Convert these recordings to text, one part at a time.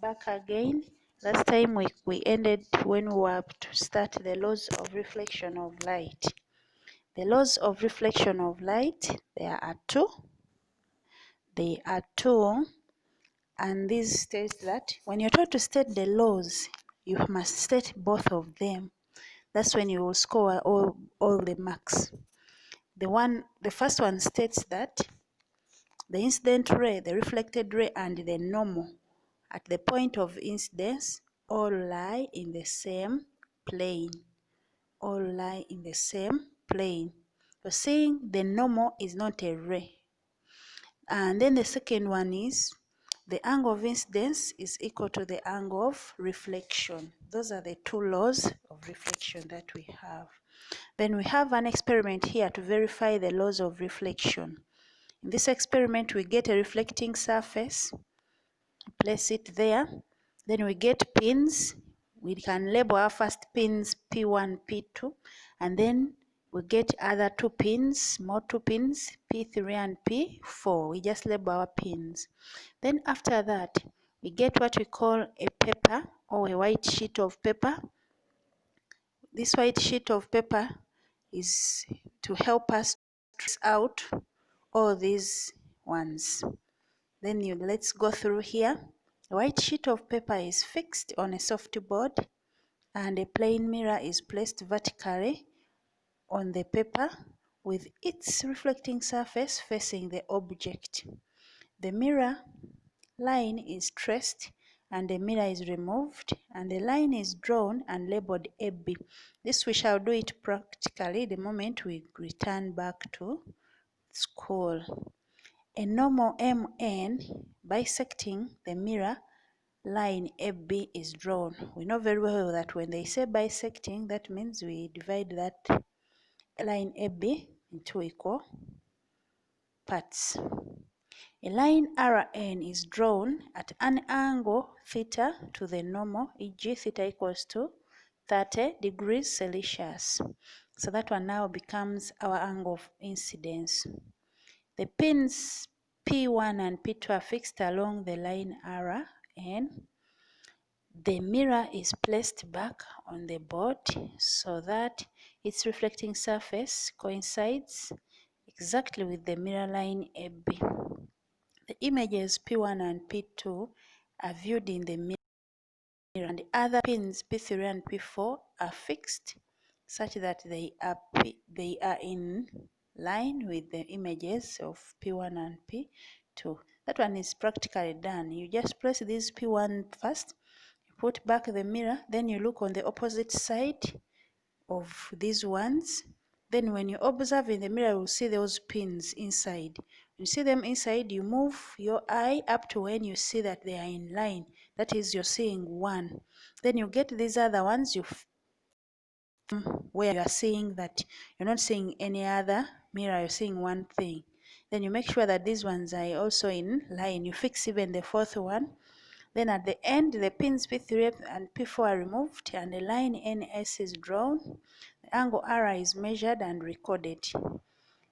Back again. Last time we ended when we were to start the laws of reflection of light. The laws of reflection of light, there are two. They are two, and this states that when you're taught to state the laws, you must state both of them. That's when you will score all the marks. The first one states that the incident ray, the reflected ray, and the normal at the point of incidence all lie in the same plane. All lie in the same plane. So saying the normal is not a ray. And then the second one is the angle of incidence is equal to the angle of reflection. Those are the two laws of reflection that we have. Then we have an experiment here to verify the laws of reflection. In this experiment, we get a reflecting surface, place it there. Then we get pins. We can label our first pins P1, P2, and then we get other two pins, more two pins, P3 and P4. We just label our pins. Then after that, we get what we call a paper or a white sheet of paper. This white sheet of paper is to help us trace out all these ones. Then let's go through here. A white sheet of paper is fixed on a soft board and a plane mirror is placed vertically on the paper with its reflecting surface facing the object. The mirror line is traced and the mirror is removed and the line is drawn and labeled AB. This we shall do it practically the moment we return back to school. A normal MN bisecting the mirror line AB is drawn. We know very well that when they say bisecting, that means we divide that line AB into equal parts. A line RN is drawn at an angle theta to the normal, e.g. theta equals to 30 degrees Celsius. So that one now becomes our angle of incidence. The pins P1 and P2 are fixed along the line RN. The mirror is placed back on the board so that its reflecting surface coincides exactly with the mirror line AB. The images P1 and P2 are viewed in the mirror and the other pins P3 and P4 are fixed such that they are in line with the images of P1 and P2. That one is practically done. You just place this P1 first, you put back the mirror, then you look on the opposite side of these ones. Then when you observe in the mirror, you'll see those pins inside. You see them inside, you move your eye up to when you see that they are in line. That is, you're seeing one. Then you get these other ones, where you are seeing that you're not seeing any other mirror, you're seeing one thing. Then you make sure that these ones are also in line. You fix even the fourth one. Then at the end, the pins P3 and P4 are removed and the line NS is drawn. The angle R is measured and recorded.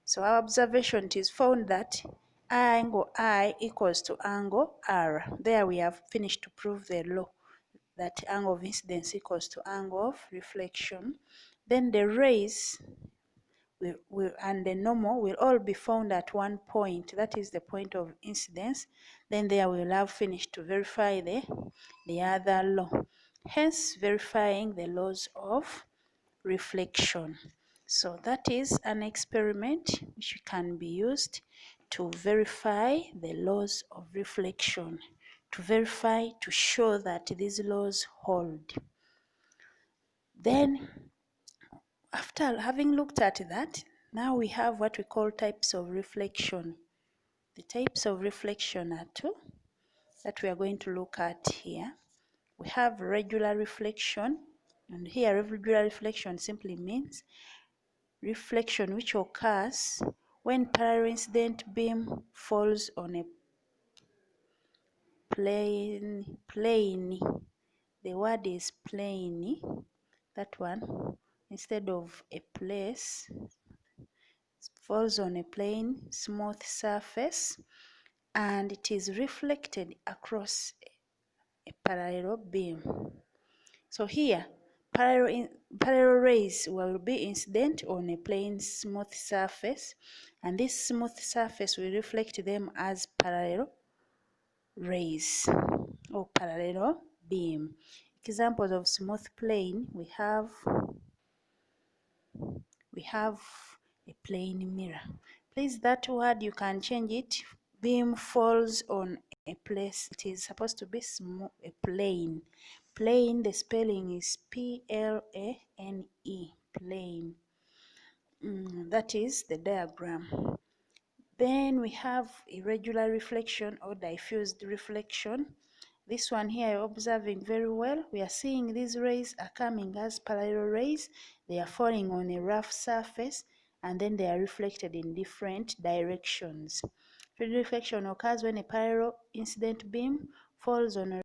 So our observation, it is found that angle I equals to angle R. There we have finished to prove the law that angle of incidence equals to angle of reflection. Then the rays and the normal will all be found at one point, that is the point of incidence. Then there we will have finished to verify the other law, hence verifying the laws of reflection. So that is an experiment which can be used to verify the laws of reflection, to show that these laws hold. Then after having looked at that, now we have what we call types of reflection. The types of reflection are two that we are going to look at here. We have regular reflection, and here regular reflection simply means reflection which occurs when parallel incident beam falls on a plane. The word is plane, that one, instead of a place. Falls on a plain, smooth surface and it is reflected across a parallel beam. So here, parallel rays will be incident on a plane smooth surface, and this smooth surface will reflect them as parallel rays or parallel beam. Examples of smooth plane, we have a plane mirror. Please, that word you can change it. Beam falls on a place. It is supposed to be a plane. Plane, the spelling is P-L-A-N-E, plane. That is the diagram. Then we have irregular reflection or diffused reflection. This one here you're observing very well. We are seeing these rays are coming as parallel rays. They are falling on a rough surface and then they are reflected in different directions. Reflection occurs when a parallel incident beam falls on a